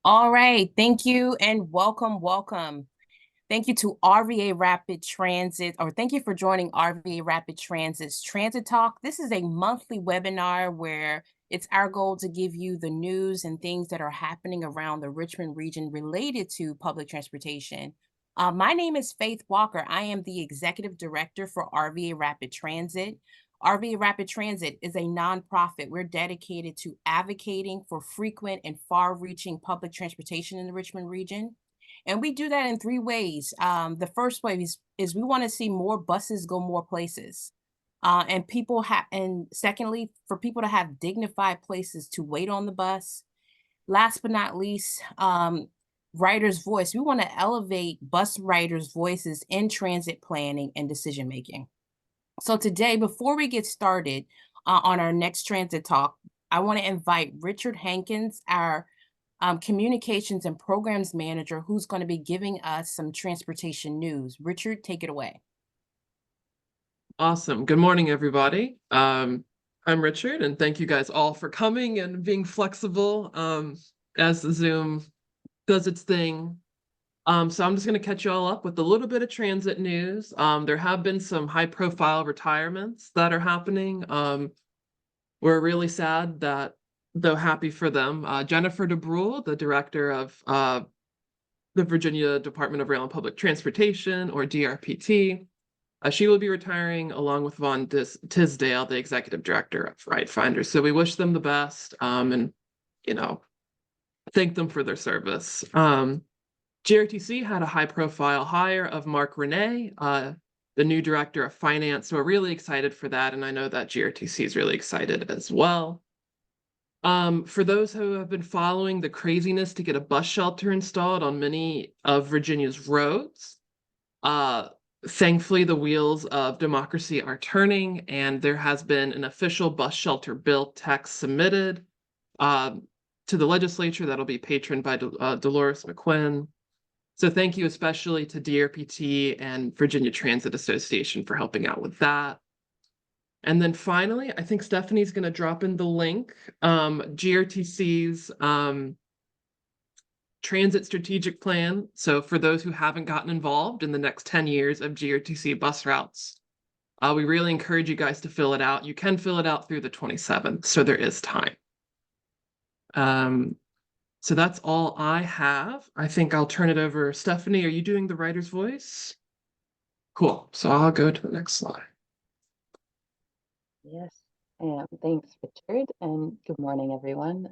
All right, thank you and welcome. Thank you to RVA Rapid Transit, or thank you for joining RVA Rapid Transit's Transit Talk. This is a monthly webinar where it's our goal to give you the news and things that are happening around the Richmond region related to public transportation. My name is Faith Walker. I am the Executive Director for RVA Rapid Transit. RVA Rapid Transit is a nonprofit. We're dedicated to advocating for frequent and far-reaching public transportation in the Richmond region. And we do that in three ways. The first way is we want to see more buses go more places. And secondly, for people to have dignified places to wait on the bus. Last but not least, riders' voice. We want to elevate bus riders' voices in transit planning and decision making. So today, before we get started on our next transit talk, I want to invite Richard Hankins, our communications and programs manager, who's going to be giving us some transportation news. Richard, take it away. Awesome. Good morning, everybody. I'm Richard, and thank you guys all for coming and being flexible as the Zoom does its thing. So I'm just going to catch you all up with a little bit of transit news. There have been some high-profile retirements that are happening. We're really sad that, though happy for them. Jennifer DeBrule, the director of the Virginia Department of Rail and Public Transportation, or GRPT, she will be retiring along with Vaughn Tisdale, the executive director of Ride Finder. So we wish them the best and, thank them for their service. GRTC had a high-profile hire of Mark Renee, the new director of finance. So we're really excited for that. And I know that GRTC is really excited as well. For those who have been following the craziness to get a bus shelter installed on many of Virginia's roads, thankfully the wheels of democracy are turning, and there has been an official bus shelter bill text submitted to the legislature that'll be patroned by Dolores McQuinn. So thank you especially to DRPT and Virginia Transit Association for helping out with that. And then finally, I think Stephanie's going to drop in the link, GRTC's transit strategic plan. So for those who haven't gotten involved in the next 10 years of GRTC bus routes, we really encourage you guys to fill it out. You can fill it out through the 27th, so there is time. So that's all I have. I think I'll turn it over. Stephanie, are you doing the writer's voice? Cool. So I'll go to the next slide. Yes, and thanks, Richard, and good morning, everyone.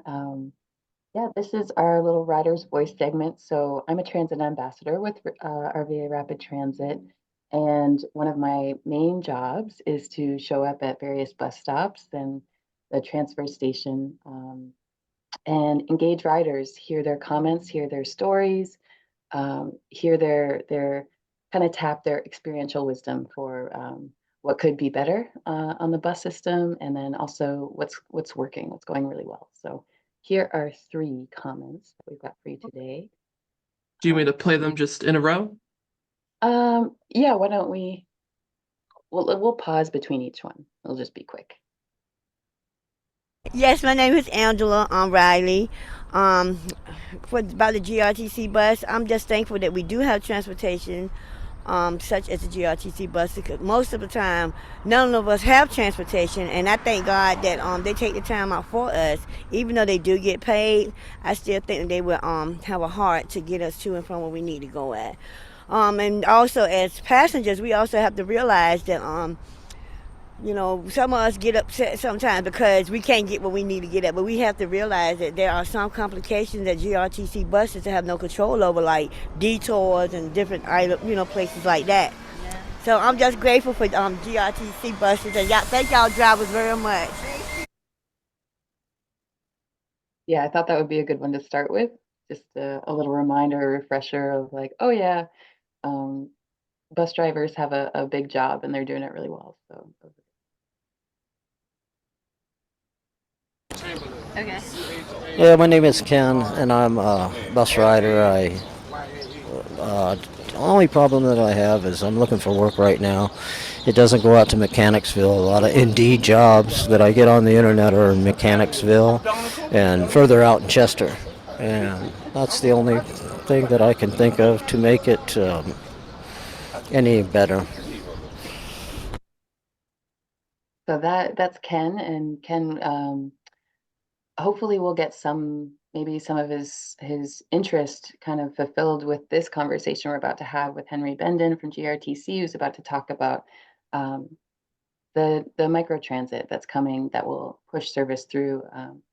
Yeah, this is our little Rider's Voice segment. So I'm a transit ambassador with RVA Rapid Transit, and one of my main jobs is to show up at various bus stops and the transfer station and engage riders, hear their comments, hear their stories, hear their kind of tap their experiential wisdom for what could be better on the bus system, and then also what's working, what's going really well. So here are 3 comments that we've got for you today. Do you want me to play them just in a row? Yeah, why don't we'll pause between each one. It'll just be quick. Yes, my name is Angela Riley. About the GRTC bus, I'm just thankful that we do have transportation, such as the GRTC bus, because most of the time, none of us have transportation, and I thank God that they take the time out for us. Even though they do get paid, I still think that they will have a heart to get us to and from where we need to go at. And also, as passengers, we also have to realize that some of us get upset sometimes because we can't get where we need to get at, but we have to realize that there are some complications that GRTC buses have no control over, like detours and different places like that. Yeah. So I'm just grateful for GRTC buses, and thank y'all drivers very much. Yeah, I thought that would be a good one to start with. Just a little reminder, a refresher of like, oh yeah, bus drivers have a big job and they're doing it really well. So. Okay. Yeah, my name is Ken, and I'm a bus rider. The only problem that I have is I'm looking for work right now. It doesn't go out to Mechanicsville. A lot of Indeed jobs that I get on the internet are in Mechanicsville and further out in Chester. And that's the only thing that I can think of to make it any better. So that's Ken, and Ken hopefully we'll get maybe some of his interest kind of fulfilled with this conversation we're about to have with Henry Bendon from GRTC, who's about to talk about the microtransit that's coming that will push service through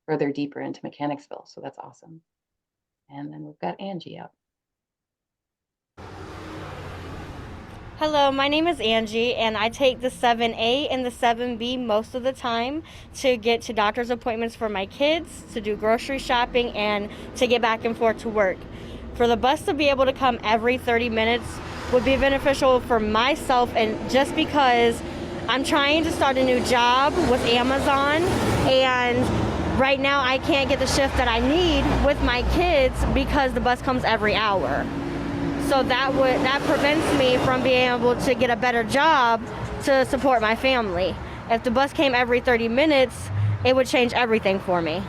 further deeper into Mechanicsville. So that's awesome. And then we've got Angie up. Hello, my name is Angie, and I take the 7A and the 7B most of the time to get to doctor's appointments for my kids, to do grocery shopping, and to get back and forth to work. For the bus to be able to come every 30 minutes would be beneficial for myself, and just because I'm trying to start a new job with Amazon, and right now I can't get the shift that I need with my kids because the bus comes every hour. So that prevents me from being able to get a better job to support my family. If the bus came every 30 minutes, it would change everything for me.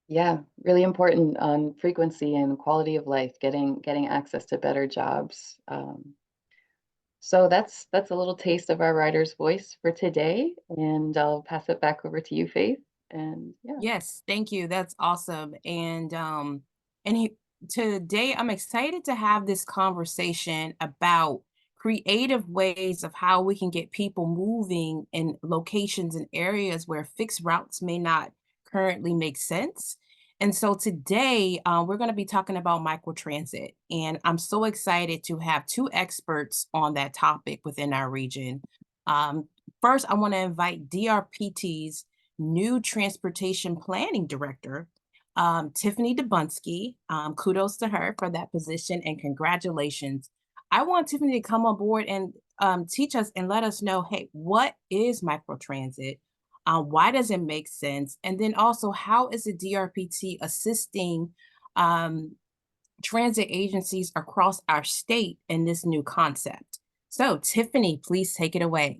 Yeah, really important on frequency and quality of life, getting access to better jobs. So that's a little taste of our rider's voice for today, and I'll pass it back over to you, Faith. And yeah. Yes, thank you. That's awesome. Today I'm excited to have this conversation about creative ways of how we can get people moving in locations and areas where fixed routes may not currently make sense. And so today we're going to be talking about microtransit, and I'm so excited to have two experts on that topic within our region. First, I want to invite DRPT's new transportation planning director, Tiffany Dubunsky. Kudos to her for that position and congratulations. I want Tiffany to come on board and teach us and let us know, hey, what is microtransit? Why does it make sense? And then also, how is the DRPT assisting transit agencies across our state in this new concept? So Tiffany, please take it away.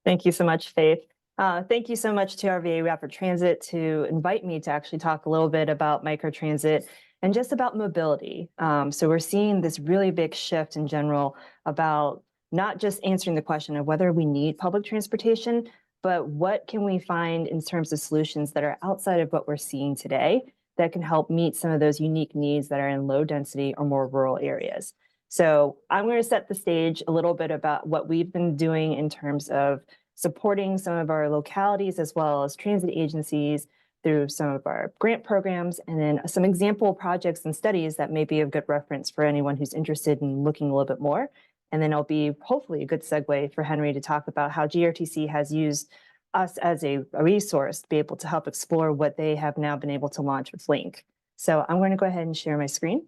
Thank you so much, Faith. Thank you so much to RVA Rapid Transit to invite me to actually talk a little bit about microtransit and just about mobility. So we're seeing this really big shift in general about not just answering the question of whether we need public transportation, but what can we find in terms of solutions that are outside of what we're seeing today that can help meet some of those unique needs that are in low density or more rural areas. So I'm going to set the stage a little bit about what we've been doing in terms of supporting some of our localities as well as transit agencies through some of our grant programs, and then some example projects and studies that may be a good reference for anyone who's interested in looking a little bit more. And then it'll be hopefully a good segue for Henry to talk about how GRTC has used us as a resource to be able to help explore what they have now been able to launch with Link. So I'm going to go ahead and share my screen.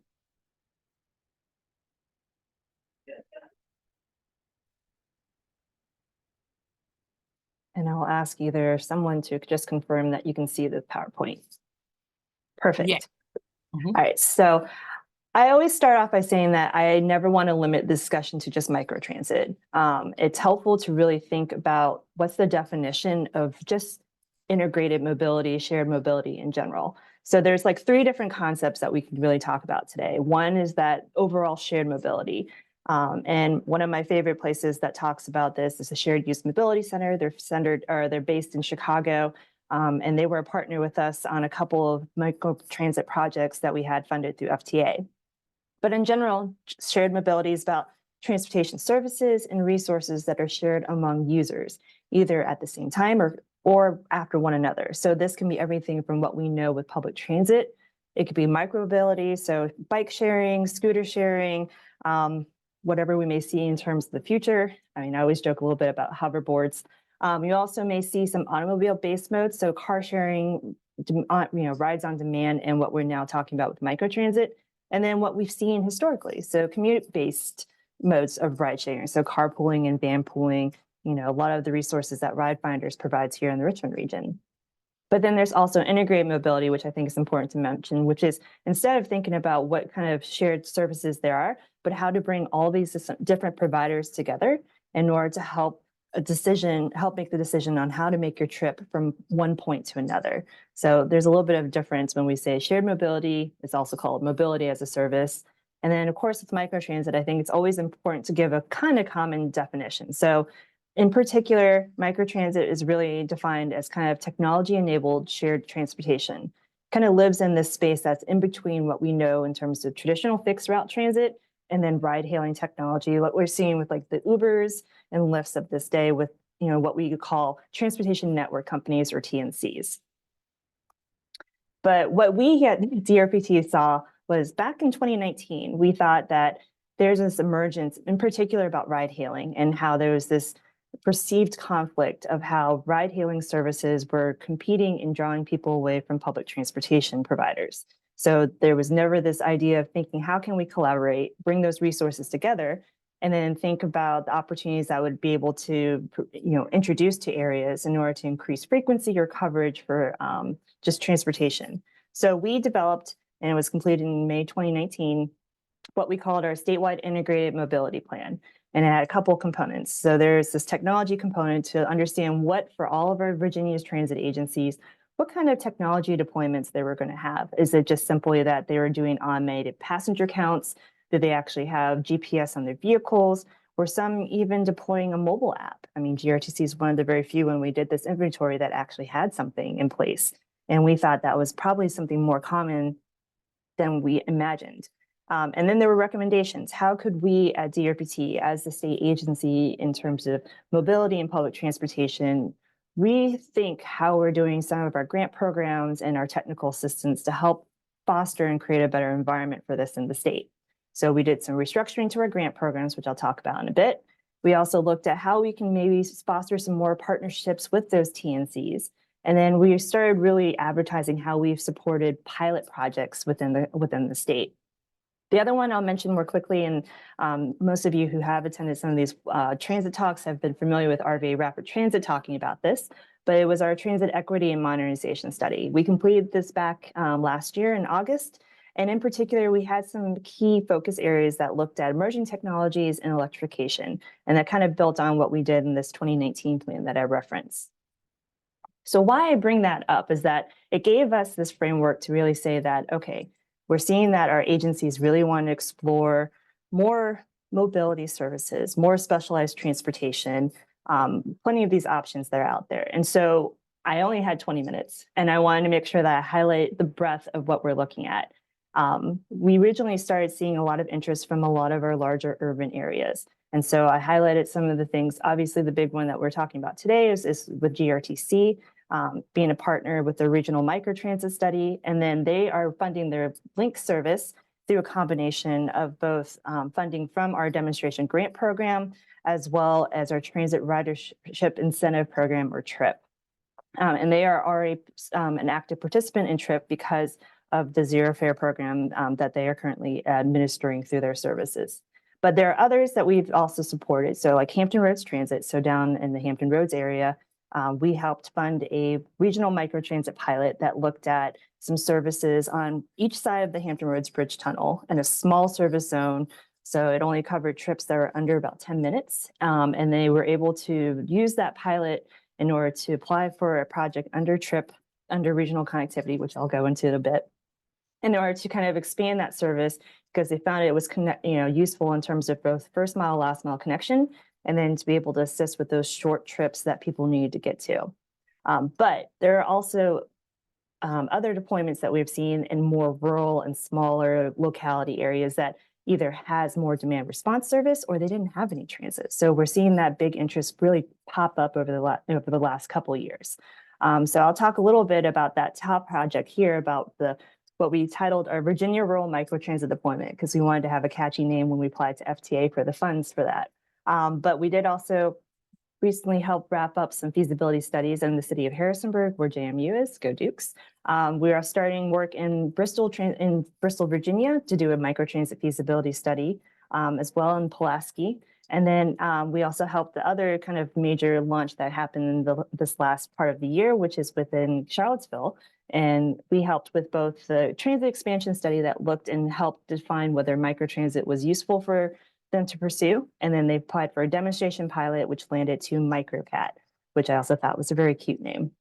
And I'll ask either someone to just confirm that you can see the PowerPoint. Perfect. Yeah. Mm-hmm. All right, so I always start off by saying that I never want to limit the discussion to just microtransit. It's helpful to really think about what's the definition of just integrated mobility, shared mobility in general. So there's like three different concepts that we can really talk about today. One is that overall shared mobility. And one of my favorite places that talks about this is the Shared Use Mobility Center. They're based in Chicago, and they were a partner with us on a couple of microtransit projects that we had funded through FTA. But in general, shared mobility is about transportation services and resources that are shared among users, either at the same time or after one another. So this can be everything from what we know with public transit. It could be micromobility, so bike sharing, scooter sharing, whatever we may see in terms of the future. I mean, I always joke a little bit about hoverboards. You also may see some automobile-based modes, so car sharing, rides on demand, and what we're now talking about with microtransit, and then what we've seen historically, so commute-based modes of ride sharing, so carpooling and van pooling, a lot of the resources that Ride Finders provides here in the Richmond region. But then there's also integrated mobility, which I think is important to mention, which is instead of thinking about what kind of shared services there are, but how to bring all these different providers together in order to help help make the decision on how to make your trip from one point to another. So there's a little bit of difference when we say shared mobility. It's also called mobility as a service. And then of course with microtransit, I think it's always important to give a kind of common definition. So in particular, microtransit is really defined as kind of technology-enabled shared transportation. Kind of lives in this space that's in between what we know in terms of traditional fixed route transit and then ride-hailing technology, what we're seeing with like the Ubers and Lyfts of this day with, you know, what we could call transportation network companies or TNCs. But what we at DRPT saw was back in 2019, we thought that there's this emergence in particular about ride-hailing and how there was this perceived conflict of how ride-hailing services were competing and drawing people away from public transportation providers. So there was never this idea of thinking, how can we collaborate, bring those resources together, and then think about the opportunities that would be able to, you know, introduce to areas in order to increase frequency or coverage for just transportation. So we developed, and it was completed in May 2019, what we called our statewide integrated mobility plan. And it had a couple components. So there's this technology component to understand what, for all of our Virginia's transit agencies, what kind of technology deployments they were going to have. Is it just simply that they were doing automated passenger counts? Did they actually have GPS on their vehicles? Were some even deploying a mobile app? I mean, GRTC is one of the very few when we did this inventory that actually had something in place. And we thought that was probably something more common than we imagined. And then there were recommendations. How could we at DRPT, as the state agency in terms of mobility and public transportation, rethink how we're doing some of our grant programs and our technical assistance to help foster and create a better environment for this in the state? So we did some restructuring to our grant programs, which I'll talk about in a bit. We also looked at how we can maybe foster some more partnerships with those TNCs. And then we started really advertising how we've supported pilot projects within the state. The other one I'll mention more quickly, and most of you who have attended some of these transit talks have been familiar with RVA Rapid Transit talking about this, but it was our transit equity and modernization study. We completed this back last year in August, and in particular, we had some key focus areas that looked at emerging technologies and electrification, and that kind of built on what we did in this 2019 plan that I referenced. So why I bring that up is that it gave us this framework to really say that, okay, we're seeing that our agencies really want to explore more mobility services, more specialized transportation, plenty of these options that are out there. And so I only had 20 minutes, and I wanted to make sure that I highlight the breadth of what we're looking at. We originally started seeing a lot of interest from a lot of our larger urban areas. And so I highlighted some of the things. Obviously, the big one that we're talking about today is with GRTC. Being a partner with the regional microtransit study, and then they are funding their link service through a combination of both funding from our demonstration grant program, as well as our transit ridership incentive program, or TRIP. And they are already an active participant in TRIP because of the zero fare program that they are currently administering through their services. But there are others that we've also supported. So like Hampton Roads Transit, so down in the Hampton Roads area, we helped fund a regional microtransit pilot that looked at some services on each side of the Hampton Roads Bridge Tunnel in a small service zone. So it only covered trips that were under about 10 minutes. And they were able to use that pilot in order to apply for a project under TRIP, under regional connectivity, which I'll go into in a bit, in order to kind of expand that service, because they found it was useful in terms of both first mile, last mile connection, and then to be able to assist with those short trips that people need to get to. But there are also other deployments that we've seen in more rural and smaller locality areas that either has more demand response service or they didn't have any transit. So we're seeing that big interest really pop up over the last couple of years. So I'll talk a little bit about that top project here, about what we titled our Virginia Rural Microtransit Deployment, because we wanted to have a catchy name when we applied to FTA for the funds for that. But we did also recently help wrap up some feasibility studies in the city of Harrisonburg, where JMU is. Go Dukes. We are starting work in Bristol, Virginia, to do a microtransit feasibility study, as well in Pulaski. And then we also helped the other kind of major launch that happened in this last part of the year, which is within Charlottesville. And we helped with both the transit expansion study that looked and helped define whether microtransit was useful for them to pursue. And then they applied for a demonstration pilot, which landed to Microcat, which I also thought was a very cute name.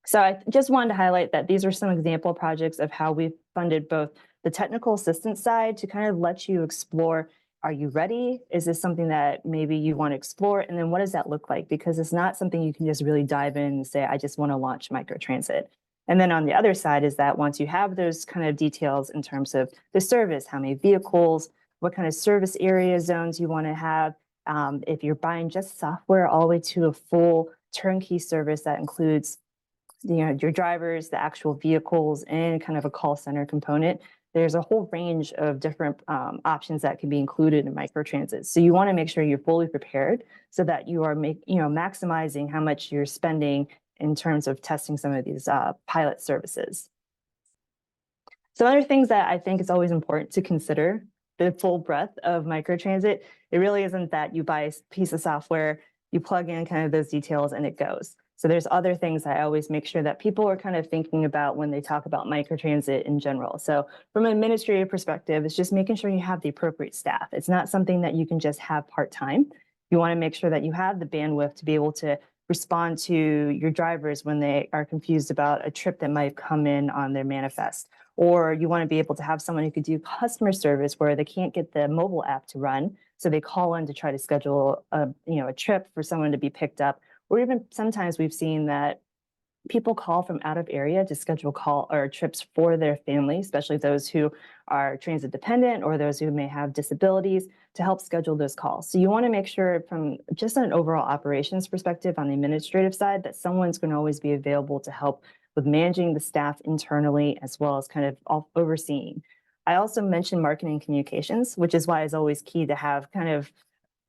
So I just wanted to highlight that these are some example projects of how we've funded both the technical assistance side to kind of let you explore, are you ready? Is this something that maybe you want to explore? And then what does that look like? Because it's not something you can just really dive in and say, I just want to launch microtransit. And then on the other side is that once you have those kind of details in terms of the service, how many vehicles, what kind of service area zones you want to have, if you're buying just software all the way to a full turnkey service that includes your drivers, the actual vehicles, and kind of a call center component, there's a whole range of different options that can be included in microtransit. So you want to make sure you're fully prepared so that you are maximizing how much you're spending in terms of testing some of these pilot services. Some other things that I think is always important to consider the full breadth of microtransit. It really isn't that you buy a piece of software, you plug in kind of those details and it goes. So there's other things I always make sure that people are kind of thinking about when they talk about microtransit in general. So from an administrative perspective, it's just making sure you have the appropriate staff. It's not something that you can just have part-time. You want to make sure that you have the bandwidth to be able to respond to your drivers when they are confused about a trip that might come in on their manifest. Or you want to be able to have someone who could do customer service where they can't get the mobile app to run. So they call in to try to schedule a trip for someone to be picked up. Or even sometimes we've seen that people call from out of area to schedule trips for their family, especially those who are transit dependent or those who may have disabilities, to help schedule those calls. So you want to make sure from just an overall operations perspective on the administrative side that someone's going to always be available to help with managing the staff internally as well as kind of overseeing. I also mentioned marketing communications, which is why it's always key to have kind of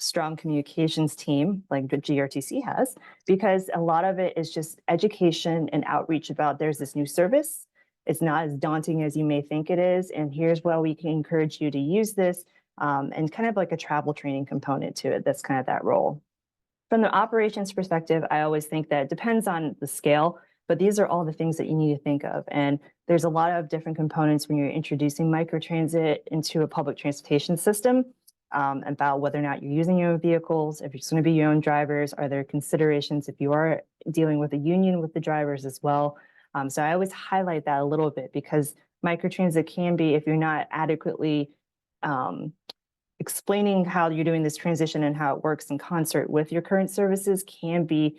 strong communications team like the GRTC has, because a lot of it is just education and outreach about there's this new service. It's not as daunting as you may think it is. And here's why we can encourage you to use this, and kind of like a travel training component to it. That's kind of that role. From the operations perspective, I always think that it depends on the scale, but these are all the things that you need to think of. And there's a lot of different components when you're introducing microtransit into a public transportation system. About whether or not you're using your own vehicles, if it's going to be your own drivers, are there considerations if you are dealing with a union with the drivers as well. So I always highlight that a little bit because microtransit can be, if you're not adequately explaining how you're doing this transition and how it works in concert with your current services, can be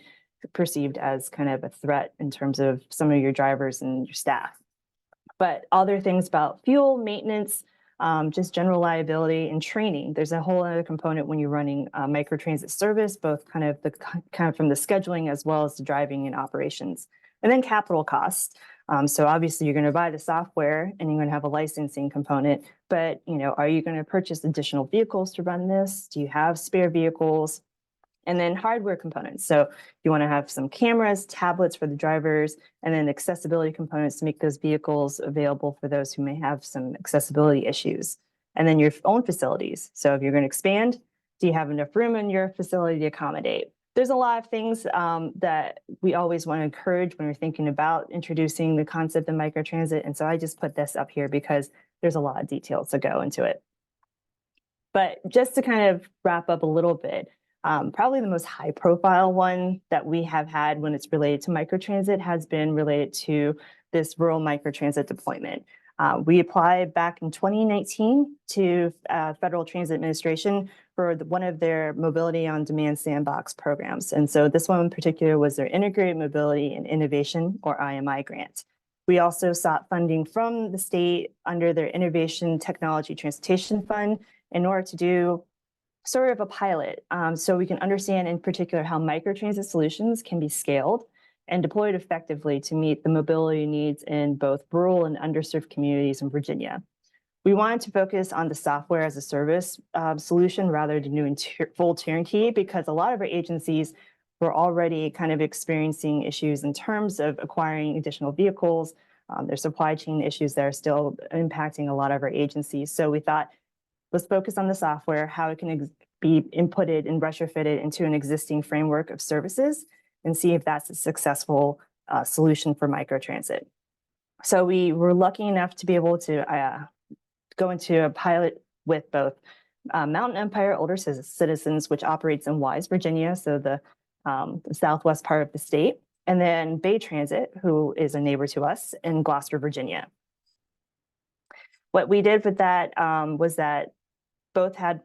perceived as kind of a threat in terms of some of your drivers and your staff. But other things about fuel, maintenance, just general liability and training. There's a whole other component when you're running microtransit service, both kind of from the scheduling as well as the driving and operations. And then capital costs. So obviously you're going to buy the software and you're going to have a licensing component, but are you going to purchase additional vehicles to run this? Do you have spare vehicles? And then hardware components. So you want to have some cameras, tablets for the drivers, and then accessibility components to make those vehicles available for those who may have some accessibility issues. And then your own facilities. So if you're going to expand, do you have enough room in your facility to accommodate? There's a lot of things that we always want to encourage when we're thinking about introducing the concept of microtransit. And so I just put this up here because there's a lot of details to go into it. But just to kind of wrap up a little bit, probably the most high profile one that we have had when it's related to microtransit has been related to this rural microtransit deployment. We applied back in 2019 to Federal Transit Administration for one of their Mobility on Demand Sandbox programs. And so this one in particular was their Integrated Mobility and Innovation, or IMI grant. We also sought funding from the state under their Innovation Technology Transportation Fund in order to do sort of a pilot, so we can understand in particular how microtransit solutions can be scaled and deployed effectively to meet the mobility needs in both rural and underserved communities in Virginia. We wanted to focus on the software as a service solution rather than doing full turnkey, because a lot of our agencies were already kind of experiencing issues in terms of acquiring additional vehicles. There's supply chain issues that are still impacting a lot of our agencies. So we thought, let's focus on the software, how it can be inputted and retrofitted into an existing framework of services, and see if that's a successful solution for microtransit. So we were lucky enough to be able to go into a pilot with both Mountain Empire Older Citizens, which operates in Wise, Virginia, so the southwest part of the state, and then Bay Transit, who is a neighbor to us in Gloucester, Virginia. What we did with that was that both had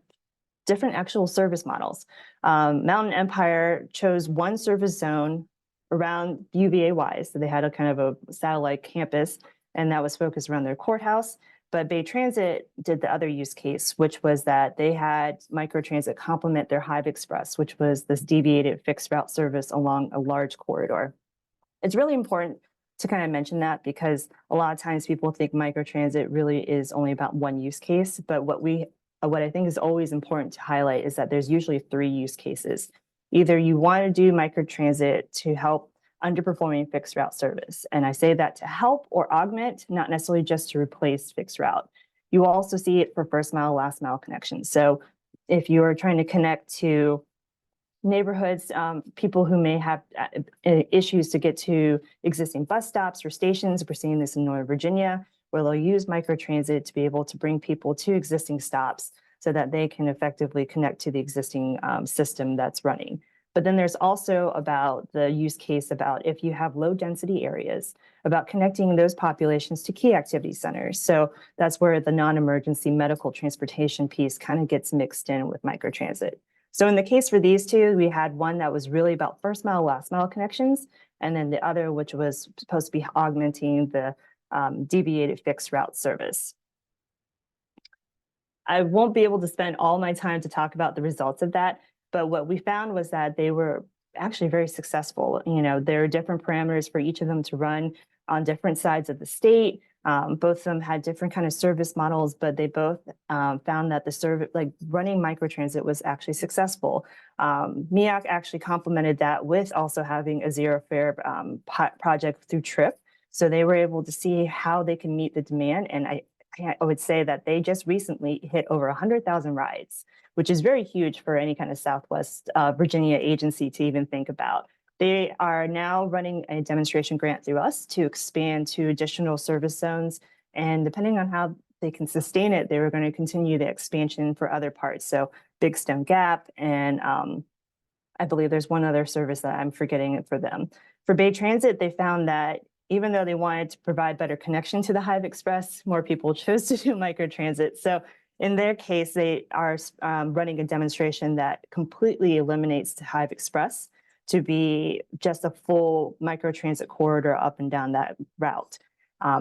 different actual service models. Mountain Empire chose one service zone around UVA Wise, so they had a kind of a satellite campus, and that was focused around their courthouse. But Bay Transit did the other use case, which was that they had Microtransit complement their Hive Express, which was this deviated fixed route service along a large corridor. It's really important to kind of mention that because a lot of times people think microtransit really is only about one use case, but what I think is always important to highlight is that there's usually 3 use cases. Either you want to do microtransit to help underperforming fixed route service, and I say that to help or augment, not necessarily just to replace fixed route. You also see it for first mile, last mile connections. So if you are trying to connect to neighborhoods, people who may have issues to get to existing bus stops or stations, we're seeing this in Northern Virginia, where they'll use microtransit to be able to bring people to existing stops so that they can effectively connect to the existing system that's running. But then there's also about the use case about if you have low density areas, about connecting those populations to key activity centers. So that's where the non-emergency medical transportation piece kind of gets mixed in with microtransit. So in the case for these two, we had one that was really about first mile, last mile connections, and then the other, which was supposed to be augmenting the deviated fixed route service. I won't be able to spend all my time to talk about the results of that, but what we found was that they were actually very successful. You know, there are different parameters for each of them to run on different sides of the state. Both of them had different kind of service models, but they both found that the service, like running microtransit, was actually successful. MEAC actually complemented that with also having a zero fare project through TRIP. So they were able to see how they can meet the demand. And I would say that they just recently hit over 100,000 rides, which is very huge for any kind of Southwest Virginia agency to even think about. They are now running a demonstration grant through us to expand to additional service zones. And depending on how they can sustain it, they were going to continue the expansion for other parts. So Big Stone Gap, and I believe there's one other service that I'm forgetting for them. For Bay Transit, they found that even though they wanted to provide better connection to the Hive Express, more people chose to do microtransit. So in their case, they are running a demonstration that completely eliminates the Hive Express to be just a full microtransit corridor up and down that route.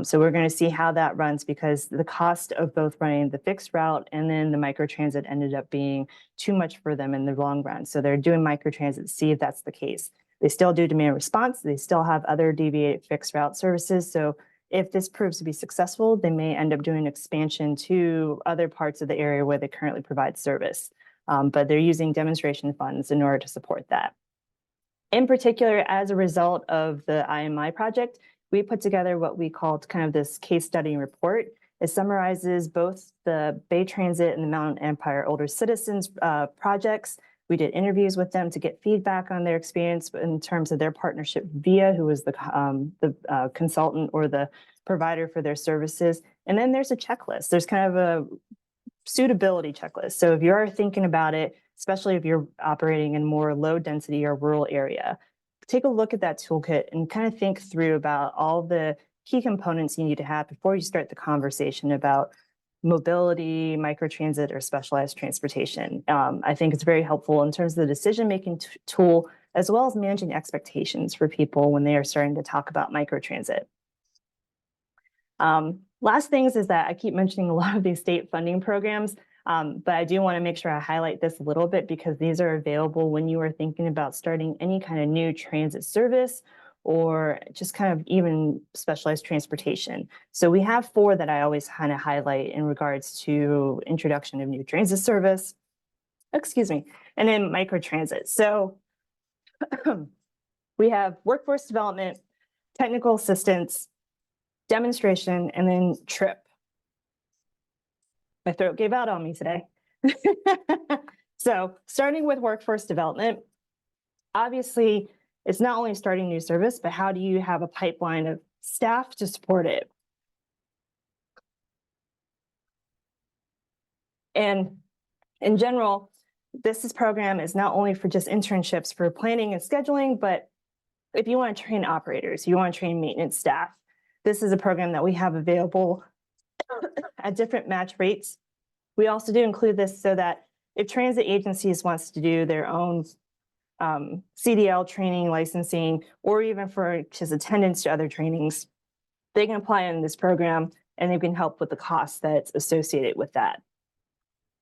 So we're going to see how that runs, because the cost of both running the fixed route and then the microtransit ended up being too much for them in the long run. So they're doing microtransit to see if that's the case. They still do demand response. They still have other deviated fixed route services. So if this proves to be successful, they may end up doing expansion to other parts of the area where they currently provide service. But they're using demonstration funds in order to support that. In particular, as a result of the IMI project, we put together what we called kind of this case study report. It summarizes both the Bay Transit and the Mountain Empire Older Citizens projects. We did interviews with them to get feedback on their experience in terms of their partnership with VIA, who was the consultant or the provider for their services. And then there's a checklist. There's kind of a suitability checklist. So if you're thinking about it, especially if you're operating in more low density or rural area, take a look at that toolkit and kind of think through about all the key components you need to have before you start the conversation about mobility, microtransit, or specialized transportation. I think it's very helpful in terms of the decision-making tool, as well as managing expectations for people when they are starting to talk about microtransit. Last things is that I keep mentioning a lot of these state funding programs, but I do want to make sure I highlight this a little bit, because these are available when you are thinking about starting any kind of new transit service or just kind of even specialized transportation. So we have 4 that I always kind of highlight in regards to introduction of new transit service, excuse me, and then microtransit. So we have workforce development, technical assistance, demonstration, and then TRIP. My throat gave out on me today. So starting with workforce development, obviously, it's not only starting new service, but how do you have a pipeline of staff to support it? And In general, program is not only for just internships for planning and scheduling, but if you want to train operators, you want to train maintenance staff, this is a program that we have available at different match rates. We also do include this so that if transit agencies wants to do their own CDL training, licensing, or even for just attendance to other trainings, they can apply in this program and they can help with the cost that's associated with that.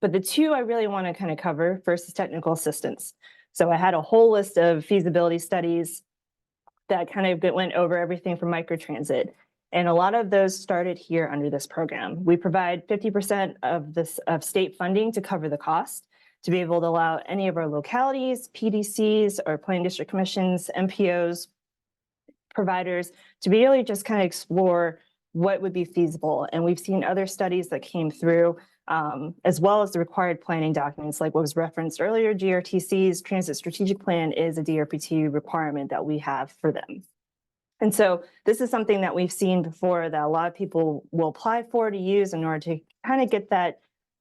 But the two I really want to kind of cover first is technical assistance. So I had a whole list of feasibility studies that kind of went over everything from microtransit. And a lot of those started here under this program. We provide 50% of state funding to cover the cost, to be able to allow any of our localities, PDCs, or planning district commissions, MPOs, providers, to be able to just kind of explore what would be feasible. And we've seen other studies that came through, as well as the required planning documents, like what was referenced earlier. GRTC's Transit Strategic Plan is a DRPT requirement that we have for them. And so this is something that we've seen before that a lot of people will apply for to use in order to kind of get that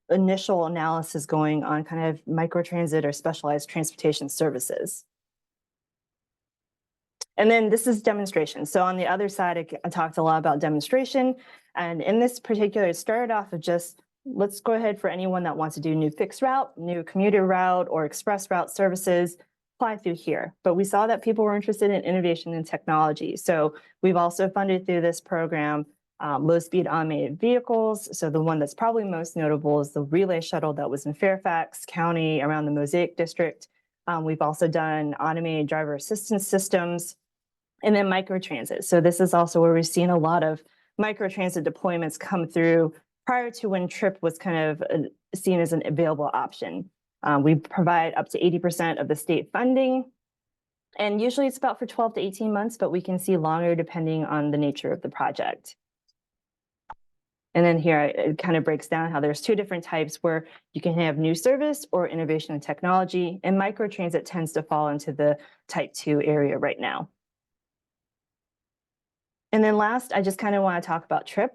initial analysis going on kind of microtransit or specialized transportation services. And then this is demonstration. So on the other side, I talked a lot about demonstration. And in this particular, it started off of just, let's go ahead for anyone that wants to do new fixed route, new commuter route, or express route services, apply through here. But we saw that people were interested in innovation and technology. So we've also funded through this program low-speed automated vehicles. So the one that's probably most notable is the relay shuttle that was in Fairfax County around the Mosaic District. We've also done automated driver assistance systems, and then microtransit. So this is also where we've seen a lot of microtransit deployments come through prior to when TRIP was kind of seen as an available option. We provide up to 80% of the state funding, and usually it's about for 12 to 18 months, but we can see longer depending on the nature of the project. And then here it kind of breaks down how there's two different types where you can have new service or innovation and technology, and microtransit tends to fall into the type 2 area right now. And then last, I just kind of want to talk about TRIP.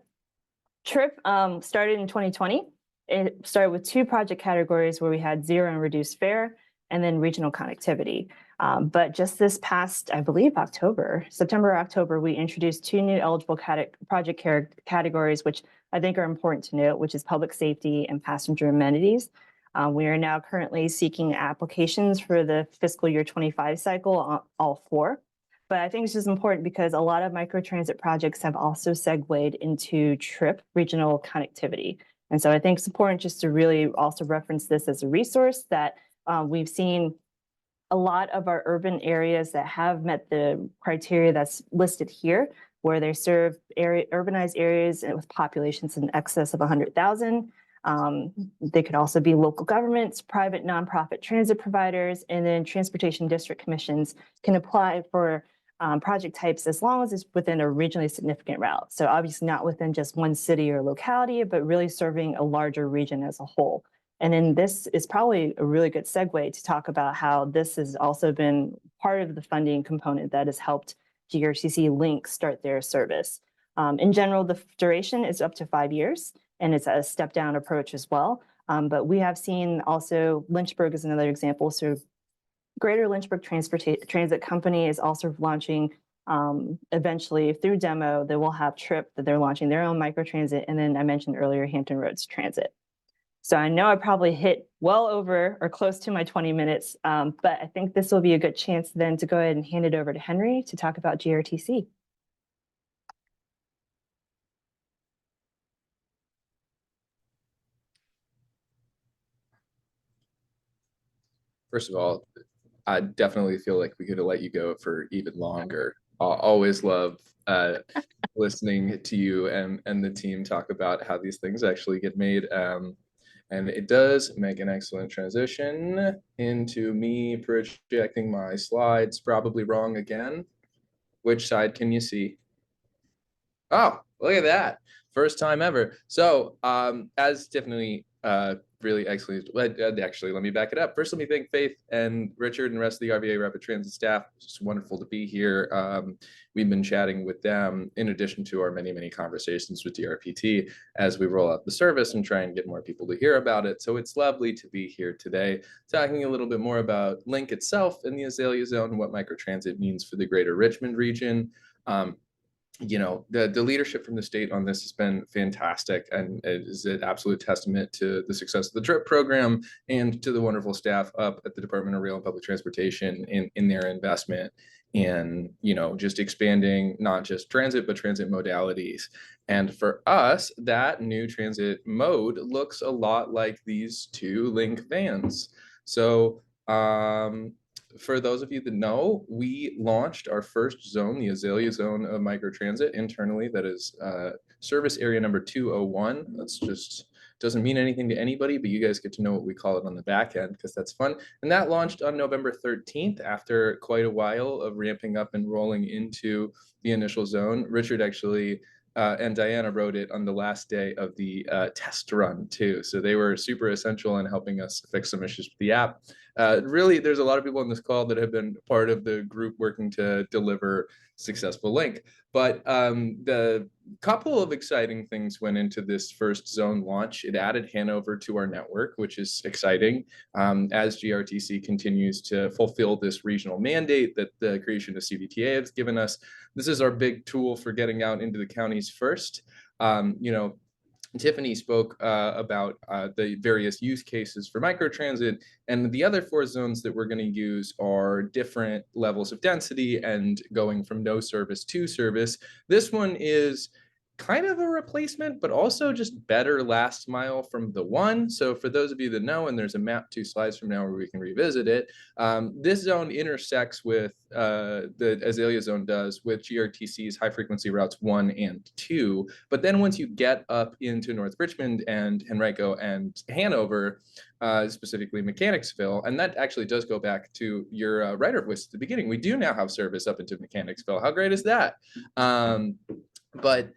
TRIP started in 2020. It started with two project categories where we had zero and reduced fare, and then regional connectivity. But just this past, I believe, September or October, we introduced two new eligible project categories, which I think are important to note, which is public safety and passenger amenities. We are now currently seeking applications for the fiscal year 25 cycle on all four. But I think it's just important because a lot of microtransit projects have also segued into TRIP, regional connectivity. And so I think it's important just to really also reference this as a resource that we've seen a lot of our urban areas that have met the criteria that's listed here, where they serve urbanized areas with populations in excess of 100,000. They could also be local governments, private nonprofit transit providers, and then transportation district commissions can apply for project types as long as it's within a regionally significant route. So obviously not within just one city or locality, but really serving a larger region as a whole. And then this is probably a really good segue to talk about how this has also been part of the funding component that has helped GRTC Link start their service. In general, the duration is up to 5 years, and it's a step down approach as well. But we have seen also Lynchburg is another example. So Greater Lynchburg Transit Company is also launching eventually through demo, they will have TRIP that they're launching their own microtransit. And then I mentioned earlier, Hampton Roads Transit. So I know I probably hit well over or close to my 20 minutes, but I think this will be a good chance then to go ahead and hand it over to Henry to talk about GRTC. First of all, I definitely feel like we could have let you go for even longer. I always love listening to you and the team talk about how these things actually get made. And it does make an excellent transition into me projecting my slides probably wrong again. Which side can you see? Oh, look at that. First time ever. So as Tiffany really excellent. Actually, let me back it up. First, let me thank Faith and Richard and the rest of the RVA Rapid Transit staff. It's just wonderful to be here. We've been chatting with them in addition to our many, many conversations with GRPT as we roll out the service and try and get more people to hear about it. So it's lovely to be here today, talking a little bit more about Link itself and the Azalea Zone and what microtransit means for the greater Richmond region. You know, the leadership from the state on this has been fantastic, and it is an absolute testament to the success of the DRIP program and to the wonderful staff up at the Department of Rail and Public Transportation in their investment in, you know, just expanding not just transit, but transit modalities. And for us, that new transit mode looks a lot like these two Link vans. So for those of you that know, we launched our first zone, the Azalea Zone of Microtransit internally. That is service area number 201. That's just doesn't mean anything to anybody, but you guys get to know what we call it on the back end because that's fun. And that launched on November 13th after quite a while of ramping up and rolling into the initial zone. Richard actually and Diana wrote it on the last day of the test run too. So they were super essential in helping us fix some issues with the app. Really, there's a lot of people on this call that have been part of the group working to deliver successful Link. But the couple of exciting things went into this first zone launch. It added Hanover to our network, which is exciting as GRTC continues to fulfill this regional mandate that the creation of CVTA has given us. This is our big tool for getting out into the counties first. You know, Tiffany spoke about the various use cases for microtransit, and the other 4 zones that we're going to use are different levels of density and going from no service to service. This one is kind of a replacement, but also just better last mile from the one. So for those of you that know, and there's a map 2 slides from now where we can revisit it, this zone intersects with the Azalea Zone does with GRTC's high frequency routes 1 and 2. But then once you get up into North Richmond and Henrico and Hanover, specifically Mechanicsville, and that actually does go back to your writer voice at the beginning. We do now have service up into Mechanicsville. How great is that? But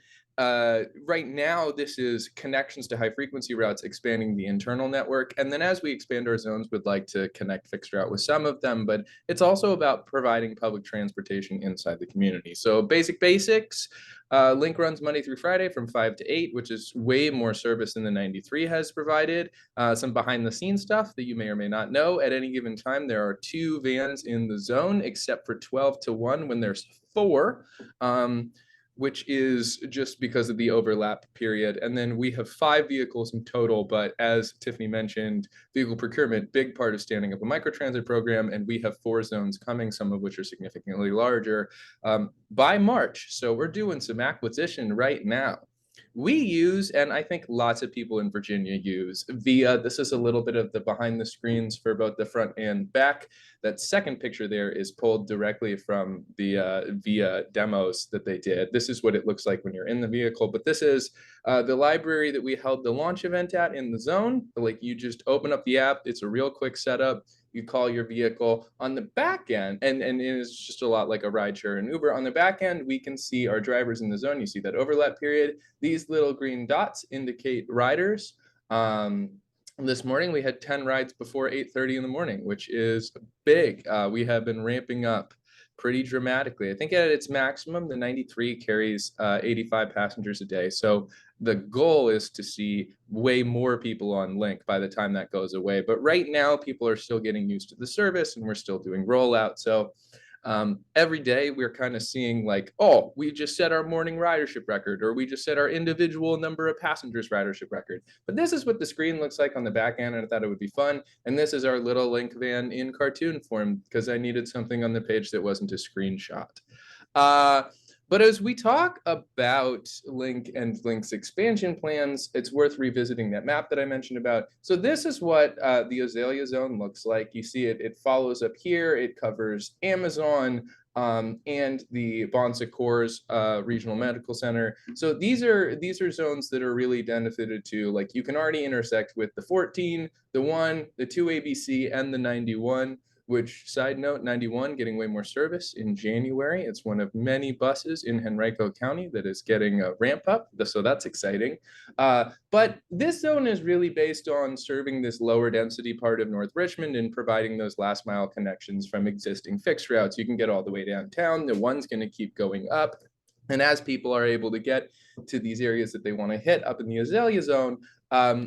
right now, this is connections to high frequency routes, expanding the internal network. And then as we expand our zones, we'd like to connect fixed route with some of them, but it's also about providing public transportation inside the community. So basics, Link runs Monday through Friday from 5 to 8, which is way more service than the 93 has provided. Some behind the scenes stuff that you may or may not know. At any given time, there are 2 vans in the zone, except for 12 to 1 when there's 4. Which is just because of the overlap period. And then we have 5 vehicles in total, but as Tiffany mentioned, vehicle procurement, big part of standing up a microtransit program, and we have 4 zones coming, some of which are significantly larger, by March. So we're doing some acquisition right now. We use, and I think lots of people in Virginia use, VIA. This is a little bit of the behind the screens for both the front and back. That second picture there is pulled directly from the VIA demos that they did. This is what it looks like when you're in the vehicle, but this is the library that we held the launch event at in the zone. Like, you just open up the app. It's a real quick setup. You call your vehicle. On the back end, and it's just a lot like a rideshare and Uber. On the back end, we can see our drivers in the zone. You see that overlap period. These little green dots indicate riders. This morning, we had 10 rides before 8:30 in the morning, which is big. We have been ramping up pretty dramatically. I think at its maximum, the 93 carries 85 passengers a day. So the goal is to see way more people on Link by the time that goes away. But right now, people are still getting used to the service and we're still doing rollout. So every day we're kind of seeing like, oh, we just set our morning ridership record, or we just set our individual number of passengers ridership record. But this is what the screen looks like on the back end, and I thought it would be fun. And this is our little Link van in cartoon form because I needed something on the page that wasn't a screenshot. But as we talk about Link and Link's expansion plans, it's worth revisiting that map that I mentioned about. So this is what the Azalea Zone looks like. You see it, it follows up here. It covers Amazon and the Bon Secours Regional Medical Center. So these are zones that are really benefited to, like, you can already intersect with the 14, the 1, the 2 ABC, and the 91. which, side note, 91 getting way more service in January. It's one of many buses in Henrico County that is getting a ramp up, so that's exciting. But this zone is really based on serving this lower density part of North Richmond and providing those last mile connections from existing fixed routes. You can get all the way downtown. The one's going to keep going up. And as people are able to get to these areas that they want to hit up in the Azalea zone,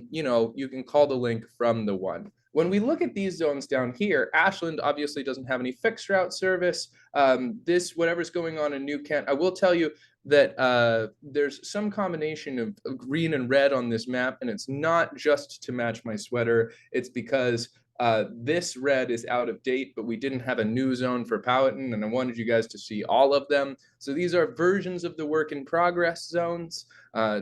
you can call the link from the one. When we look at these zones down here, Ashland obviously doesn't have any fixed route service. Whatever's going on in New Kent, I will tell you that there's some combination of green and red on this map, and it's not just to match my sweater. It's because this red is out of date, but we didn't have a new zone for Powhatan, and I wanted you guys to see all of them. So these are versions of the work in progress zones.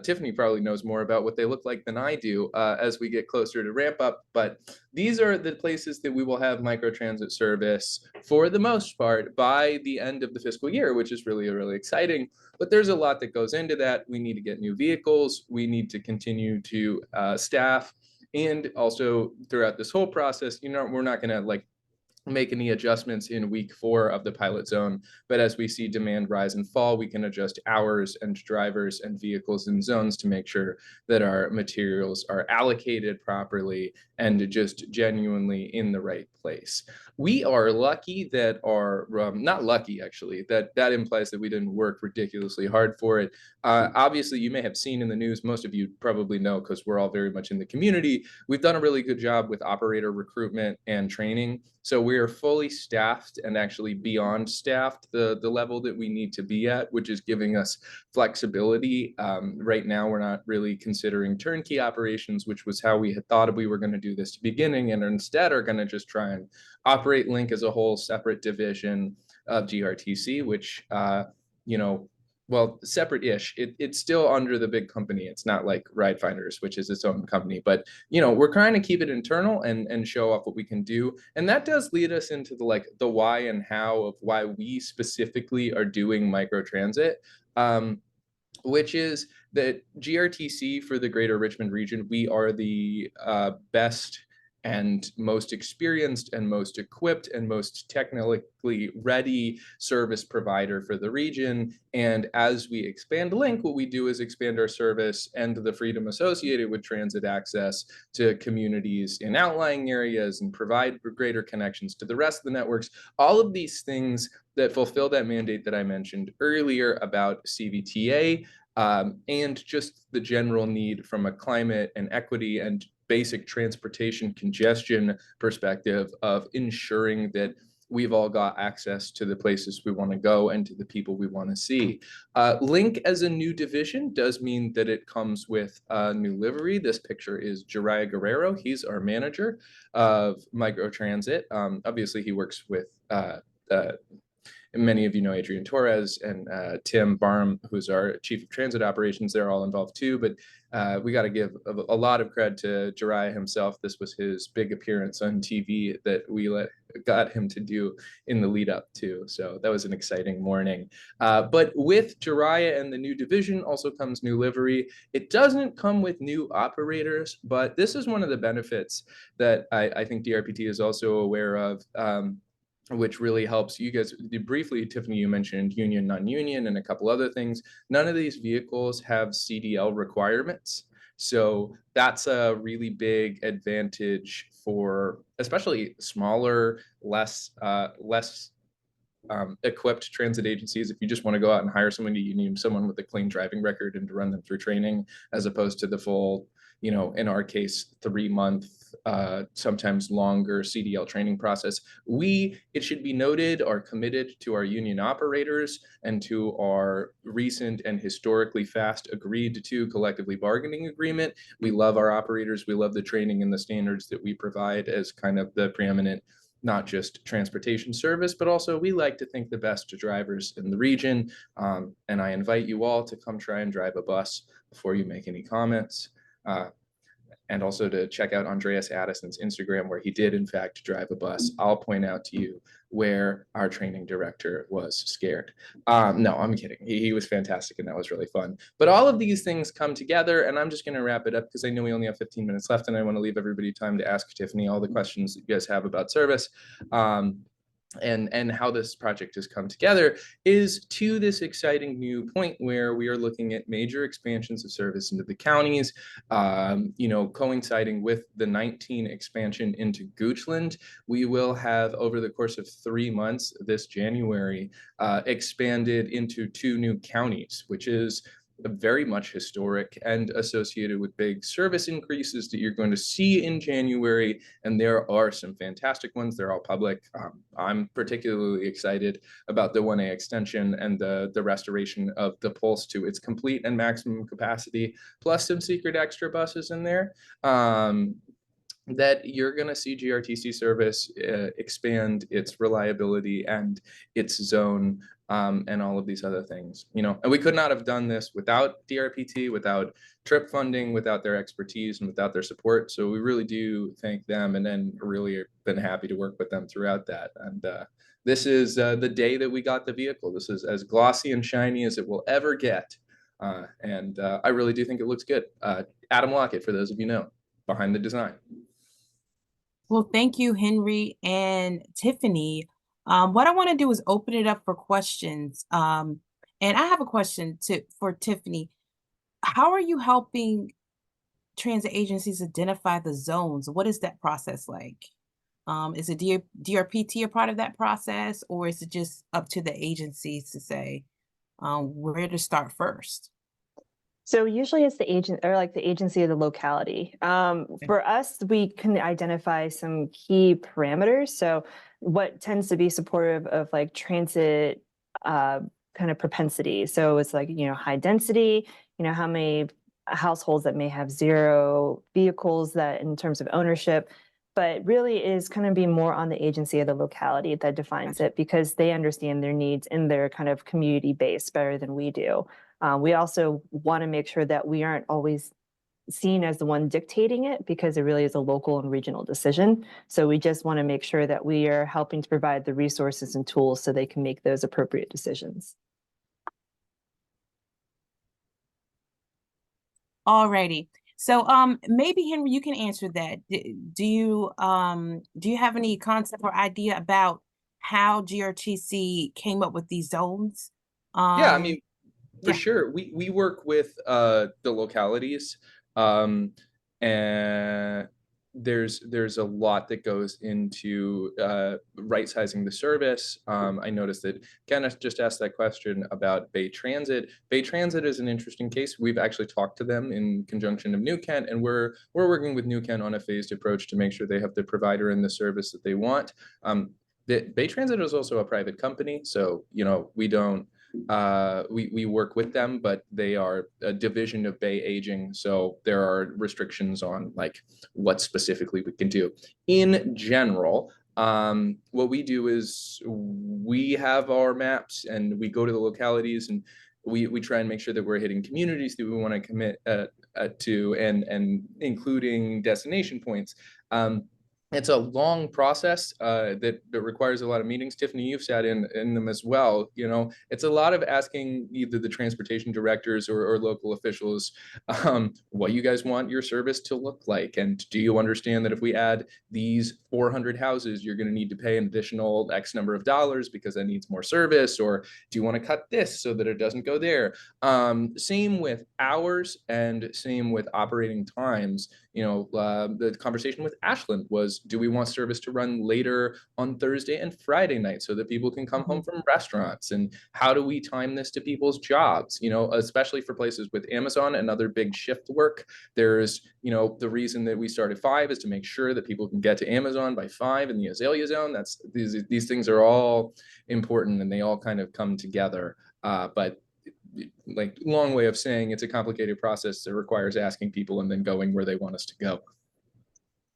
Tiffany probably knows more about what they look like than I do as we get closer to ramp up, but these are the places that we will have microtransit service for the most part by the end of the fiscal year, which is really, really exciting. But there's a lot that goes into that. We need to get new vehicles. We need to continue to staff. And also throughout this whole process, we're not going to make any adjustments in week 4 of the pilot zone, but as we see demand rise and fall, we can adjust hours and drivers and vehicles in zones to make sure that our materials are allocated properly and just genuinely in the right place. We are lucky that not lucky actually, that implies that we didn't work ridiculously hard for it. Obviously, you may have seen in the news, most of you probably know because we're all very much in the community, we've done a really good job with operator recruitment and training. So we are fully staffed and actually beyond staffed the level that we need to be at, which is giving us flexibility. Right now, we're not really considering turnkey operations, which was how we had thought we were going to do this to beginning, and instead are going to just try and operate Link as a whole separate division of GRTC, which, well, separate-ish. It's still under the big company. It's not like Ride Finders, which is its own company. But, we're trying to keep it internal and show off what we can do. And that does lead us into the why and how of why we specifically are doing microtransit, which is that GRTC for the greater Richmond region, we are the best and most experienced and most equipped and most technically ready service provider for the region. And as we expand Link, what we do is expand our service and the freedom associated with transit access to communities in outlying areas and provide greater connections to the rest of the networks. All of these things that fulfill that mandate that I mentioned earlier about CVTA, and just the general need from a climate and equity and basic transportation congestion perspective of ensuring that we've all got access to the places we want to go and to the people we want to see. Link as a new division does mean that it comes with a new livery. This picture is Jiraiya Guerrero. He's our manager of Microtransit. Obviously, he works with many of you know Adrian Torres and Tim Barham, who's our chief of transit operations. They're all involved too, but we got to give a lot of credit to Jiraiya himself. This was his big appearance on TV that we got him to do in the lead up to. So that was an exciting morning. But with Jiraiya and the new division also comes new livery. It doesn't come with new operators, but this is one of the benefits that I think DRPT is also aware of. Which really helps you guys. Briefly, Tiffany, you mentioned union, non-union, and a couple other things. None of these vehicles have CDL requirements. So that's a really big advantage for especially smaller, less equipped transit agencies. If you just want to go out and hire someone, you need someone with a clean driving record and to run them through training, as opposed to the full, in our case, 3-month, sometimes longer CDL training process. It should be noted, are committed to our union operators and to our recent and historically fast agreed to collectively bargaining agreement. We love our operators. We love the training and the standards that we provide as kind of the preeminent, not just transportation service, but also we like to think the best to drivers in the region. And I invite you all to come try and drive a bus before you make any comments. and also to check out Andreas Addison's Instagram, where he did in fact drive a bus. I'll point out to you where our training director was scared. No, I'm kidding. He was fantastic, and that was really fun. But all of these things come together, and I'm just going to wrap it up because I know we only have 15 minutes left, and I want to leave everybody time to ask Tiffany all the questions that you guys have about service. And how this project has come together is to this exciting new point where we are looking at major expansions of service into the counties, coinciding with the 19 expansion into Goochland. We will have, over the course of 3 months this January, expanded into 2 new counties, which is very much historic and associated with big service increases that you're going to see in January. And there are some fantastic ones. They're all public. I'm particularly excited about the 1A extension and the restoration of the Pulse to its complete and maximum capacity, plus some secret extra buses in there. That you're going to see GRTC service expand its reliability and its zone, and all of these other things, and we could not have done this without DRPT, without TRIP funding, without their expertise, and without their support. So we really do thank them, and then really been happy to work with them throughout that. And this is the day that we got the vehicle. This is as glossy and shiny as it will ever get. And I really do think it looks good. Adam Lockett, for those of you know, behind the design. Well, thank you, Henry and Tiffany. What I want to do is open it up for questions. And I have a question for Tiffany. How are you helping transit agencies identify the zones? What is that process like? Is it DRPT a part of that process, or is it just up to the agencies to say where to start first? So usually it's the agent, or like the agency of the locality. For us, we can identify some key parameters. So what tends to be supportive of like transit kind of propensity. So it's like, high density, how many households that may have 0 vehicles that in terms of ownership, but really is going to be more on the agency of the locality that defines it, because they understand their needs in their kind of community base better than we do. We also want to make sure that we aren't always seen as the one dictating it, because it really is a local and regional decision. So we just want to make sure that we are helping to provide the resources and tools so they can make those appropriate decisions. Alrighty. So maybe Henry, you can answer that. Do you have any concept or idea about how GRTC came up with these zones? Yeah, I mean, for sure. We work with the localities, and there's a lot that goes into right sizing the service. I noticed that Kenneth just asked that question about Bay Transit. Bay Transit is an interesting case. We've actually talked to them in conjunction of New Kent, and we're working with New Kent on a phased approach to make sure they have the provider and the service that they want. Bay Transit is also a private company, so we don't. We work with them, but they are a division of Bay Aging, so there are restrictions on like what specifically we can do. In general, what we do is we have our maps and we go to the localities, and we try and make sure that we're hitting communities that we want to commit to, and including destination points. It's a long process that requires a lot of meetings. Tiffany, you've sat in them as well. It's a lot of asking either the transportation directors or local officials what you guys want your service to look like. And do you understand that if we add these 400 houses, you're going to need to pay an additional X number of dollars because that needs more service? Or do you want to cut this so that it doesn't go there? Same with hours and same with operating times. The conversation with Ashland was, do we want service to run later on Thursday and Friday night so that people can come home from restaurants? And how do we time this to people's jobs? Especially for places with Amazon and other big shift work. There's, the reason that we start at 5 is to make sure that people can get to Amazon by 5 in the Azalea zone. These things are all important, and they all kind of come together. But like, long way of saying it's a complicated process that requires asking people and then going where they want us to go.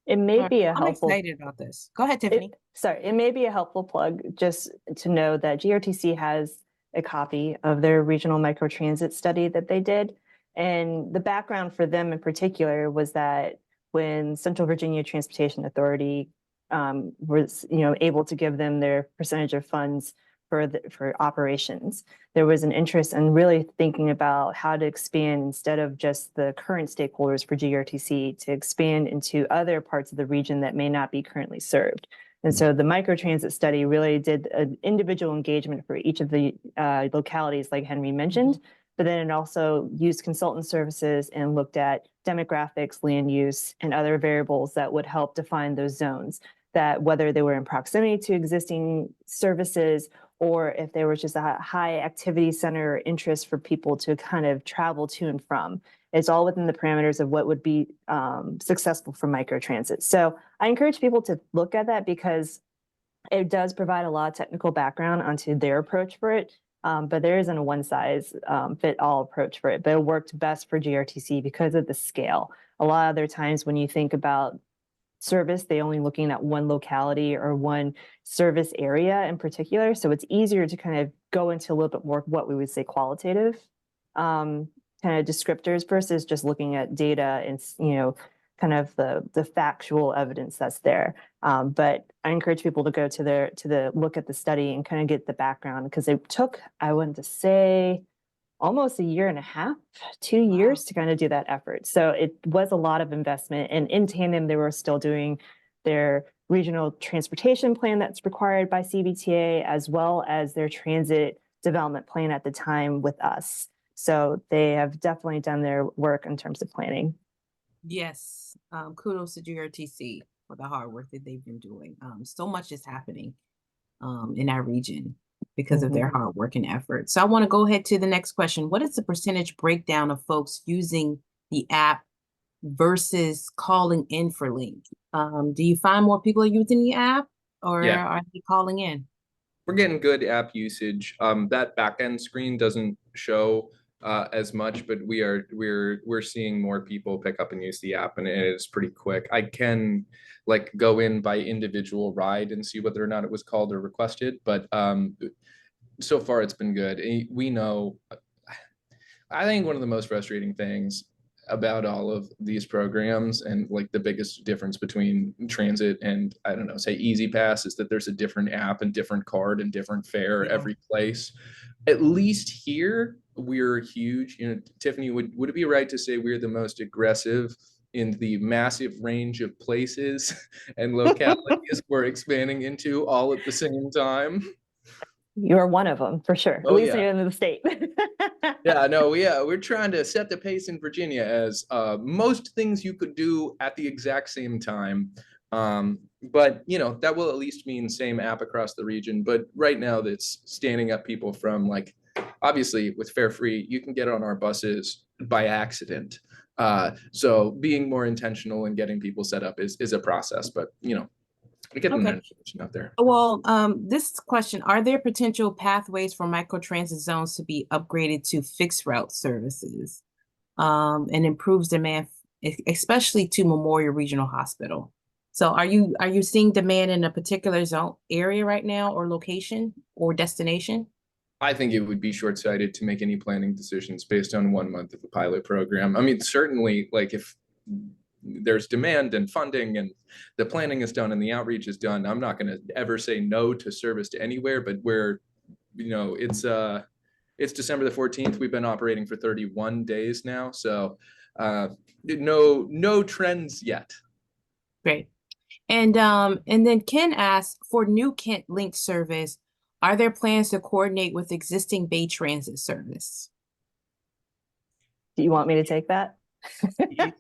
It may be a helpful. I'm excited about this. Go ahead, Tiffany. It may be a helpful plug just to know that GRTC has a copy of their regional microtransit study that they did. And the background for them in particular was that when Central Virginia Transportation Authority was, able to give them their percentage of funds for operations. There was an interest in really thinking about how to expand instead of just the current stakeholders for GRTC to expand into other parts of the region that may not be currently served. And so the microtransit study really did an individual engagement for each of the localities, like Henry mentioned, but then it also used consultant services and looked at demographics, land use, and other variables that would help define those zones, that whether they were in proximity to existing services or if there was just a high activity center or interest for people to kind of travel to and from. It's all within the parameters of what would be successful for microtransit. So I encourage people to look at that because it does provide a lot of technical background onto their approach for it. But there isn't a one size fit all approach for it, but it worked best for GRTC because of the scale. A lot of other times when you think about service, they only looking at one locality or one service area in particular. So it's easier to kind of go into a little bit more what we would say qualitative kind of descriptors versus just looking at data and, kind of the factual evidence that's there. But I encourage people to go to the look at the study and kind of get the background because it took, I want to say, almost a year and a half, 2 years to kind of do that effort. So it was a lot of investment. And in tandem, they were still doing their regional transportation plan that's required by CBTA, as well as their transit development plan at the time with us. So they have definitely done their work in terms of planning. Yes. Kudos to GRTC for the hard work that they've been doing. So much is happening in our region because of their hard work and effort. So I want to go ahead to the next question. What is the percentage breakdown of folks using the app versus calling in for link? Do you find more people are using the app or are they calling in? We're getting good app usage. That back end screen doesn't show as much, but we're seeing more people pick up and use the app, and it's pretty quick. I can go in by individual ride and see whether or not it was called or requested, but so far it's been good. We know, I think one of the most frustrating things about all of these programs and the biggest difference between transit and I don't know, say Easy Pass is that there's a different app and different card and different fare every place. At least here we're huge. Tiffany, would it be right to say we're the most aggressive in the massive range of places and localities we're expanding into all at the same time? You're one of them for sure. At least you're in the state. We're trying to set the pace in Virginia as most things you could do at the exact same time. But that will at least mean same app across the region. But right now that's standing up people from obviously with fare free, you can get on our buses by accident. So being more intentional and getting people set up is a process, but we get the information out there. Well, this question, are there potential pathways for microtransit zones to be upgraded to fixed route services and improves demand, especially to Memorial Regional Hospital? So are you seeing demand in a particular zone area right now or location or destination? I think it would be short-sighted to make any planning decisions based on 1 month of a pilot program. I mean, certainly if there's demand and funding and the planning is done and the outreach is done, I'm not going to ever say no to service to anywhere, but where, it's December the 14th. We've been operating for 31 days now. So no trends yet. Great. And then Ken asked, for new Kent Link service, are there plans to coordinate with existing Bay Transit service? Do you want me to take that?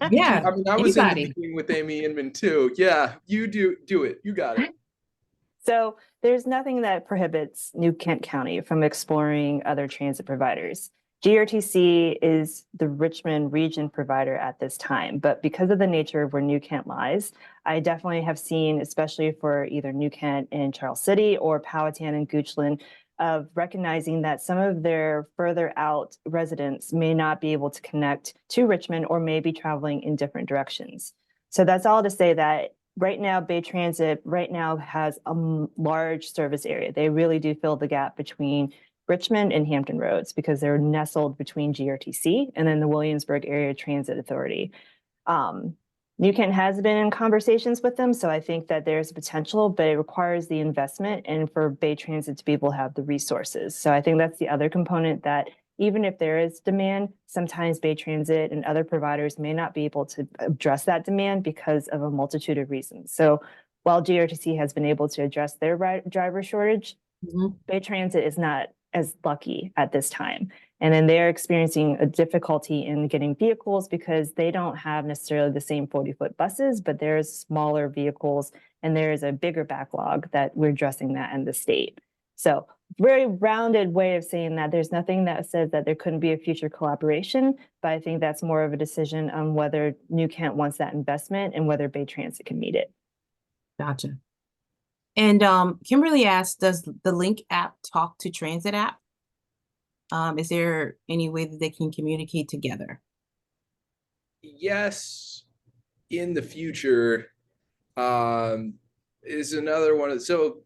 Yeah. I mean, I was in the meeting with Amy Inman too. Yeah, you do it. You got it. So there's nothing that prohibits New Kent County from exploring other transit providers. GRTC is the Richmond region provider at this time, but because of the nature of where New Kent lies, I definitely have seen, especially for either New Kent in Charles City or Powhatan and Goochland, of recognizing that some of their further out residents may not be able to connect to Richmond or may be traveling in different directions. So that's all to say that right now, Bay Transit has a large service area. They really do fill the gap between Richmond and Hampton Roads because they're nestled between GRTC and then the Williamsburg Area Transit Authority. New Kent has been in conversations with them, so I think that there's potential, but it requires the investment and for Bay Transit to be able to have the resources. So I think that's the other component, that even if there is demand, sometimes Bay Transit and other providers may not be able to address that demand because of a multitude of reasons. So while GRTC has been able to address their driver shortage, Bay Transit is not as lucky at this time. And then they're experiencing a difficulty in getting vehicles because they don't have necessarily the same 40-foot buses, but there's smaller vehicles and there is a bigger backlog that we're addressing that in the state. So very rounded way of saying that there's nothing that says that there couldn't be a future collaboration, but I think that's more of a decision on whether New Kent wants that investment and whether Bay Transit can meet it. Gotcha. And Kimberly asked, does the Link app talk to Transit app? Is there any way that they can communicate together? Yes, in the future is another one. So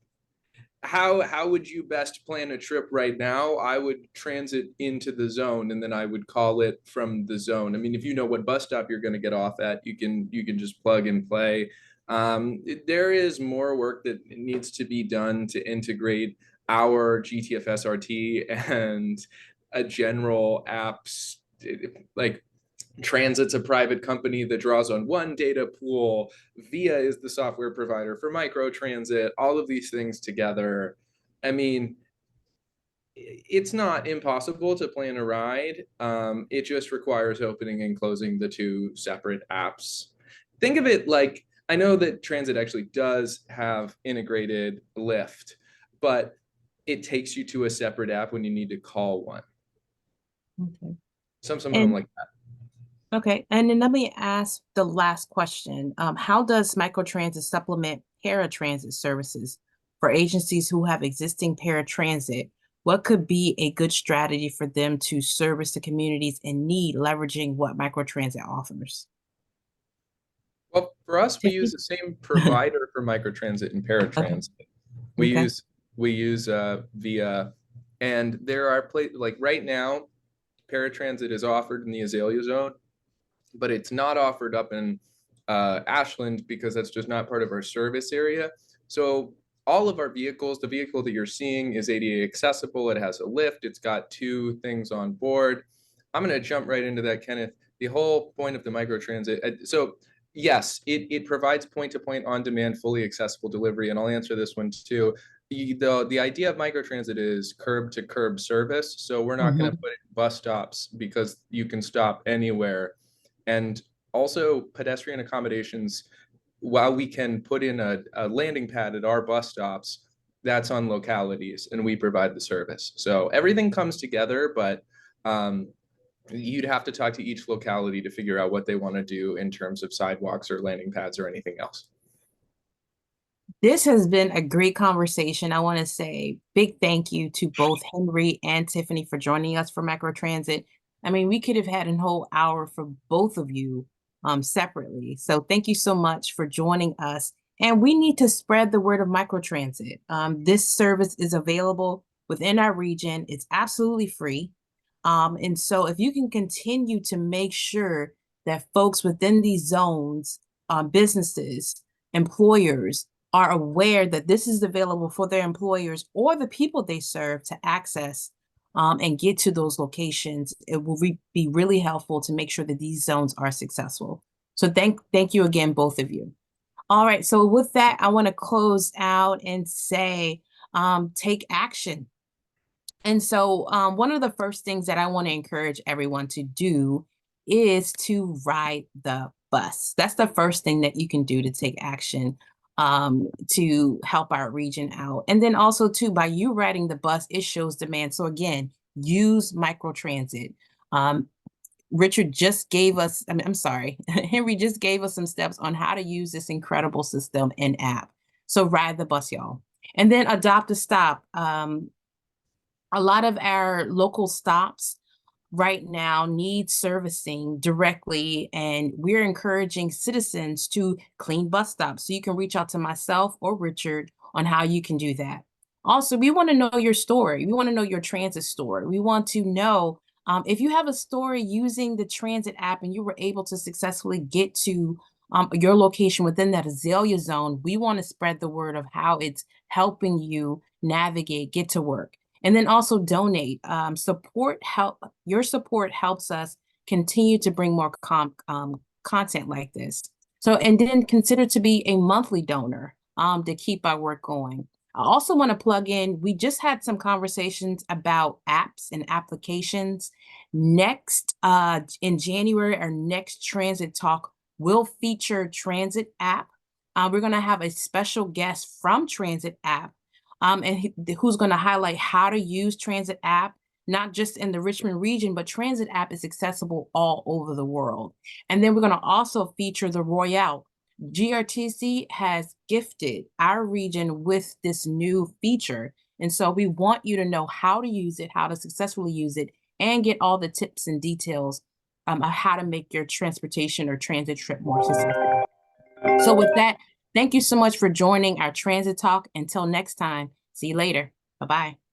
how would you best plan a trip right now? I would transit into the zone and then I would call it from the zone. I mean, if you know what bus stop you're going to get off at, you can just plug and play. There is more work that needs to be done to integrate our GTFS RT and a general apps. Like Transit's a private company that draws on one data pool. Via is the software provider for Microtransit. All of these things together. I mean, it's not impossible to plan a ride. It just requires opening and closing the two separate apps. Think of it like, I know that Transit actually does have integrated Lyft, but it takes you to a separate app when you need to call one. Okay. Something like that. Okay, and then let me ask the last question. How does Microtransit supplement paratransit services for agencies who have existing paratransit? What could be a good strategy for them to service the communities in need, leveraging what Microtransit offers? Well, for us, we use the same provider for Microtransit and paratransit. We use Via, and there are like right now, paratransit is offered in the Azalea zone, but it's not offered up in Ashland because that's just not part of our service area. So all of our vehicles, the vehicle that you're seeing is ADA accessible. It has a lift. It's got two things on board. I'm going to jump right into that, Kenneth. The whole point of the Microtransit. So yes, it provides point-to-point on-demand, fully accessible delivery. And I'll answer this one too. The idea of Microtransit is curb-to-curb service. So we're not going to put it in bus stops because you can stop anywhere. And also pedestrian accommodations, while we can put in a landing pad at our bus stops, that's on localities and we provide the service. So everything comes together, but you'd have to talk to each locality to figure out what they want to do in terms of sidewalks or landing pads or anything else. This has been a great conversation. I want to say big thank you to both Henry and Tiffany for joining us for Microtransit. I mean, we could have had a whole hour for both of you separately. So thank you so much for joining us. And we need to spread the word of Microtransit. This service is available within our region. It's absolutely free. And so if you can continue to make sure that folks within these zones, businesses, employers, are aware that this is available for their employers or the people they serve to access and get to those locations, it will be really helpful to make sure that these zones are successful. So thank you again, both of you. All right, so with that, I want to close out and say, take action. And so one of the first things that I want to encourage everyone to do is to ride the bus. That's the first thing that you can do to take action to help our region out. And then also too, by you riding the bus, it shows demand. So again, use Microtransit. Richard just gave us, I'm sorry, Henry just gave us some steps on how to use this incredible system and app. So ride the bus, y'all. And then adopt a stop. A lot of our local stops right now need servicing directly, and we're encouraging citizens to clean bus stops. So you can reach out to myself or Richard on how you can do that. Also, we want to know your story. We want to know your transit story. We want to know if you have a story using the transit app and you were able to successfully get to your location within that azalea zone, we want to spread the word of how it's helping you navigate, get to work. And then also donate. Your support helps us continue to bring more content like this. So, and then consider to be a monthly donor to keep our work going. I also want to plug in, we just had some conversations about apps and applications. Next, in January, our next Transit Talk will feature Transit app. We're going to have a special guest from Transit app, who's going to highlight how to use Transit app, not just in the Richmond region, but Transit app is accessible all over the world. And then we're going to also feature the Royale. GRTC has gifted our region with this new feature. And so we want you to know how to use it, how to successfully use it, and get all the tips and details of how to make your transportation or transit trip more successful. So with that, thank you so much for joining our Transit Talk. Until next time, see you later. Bye-bye.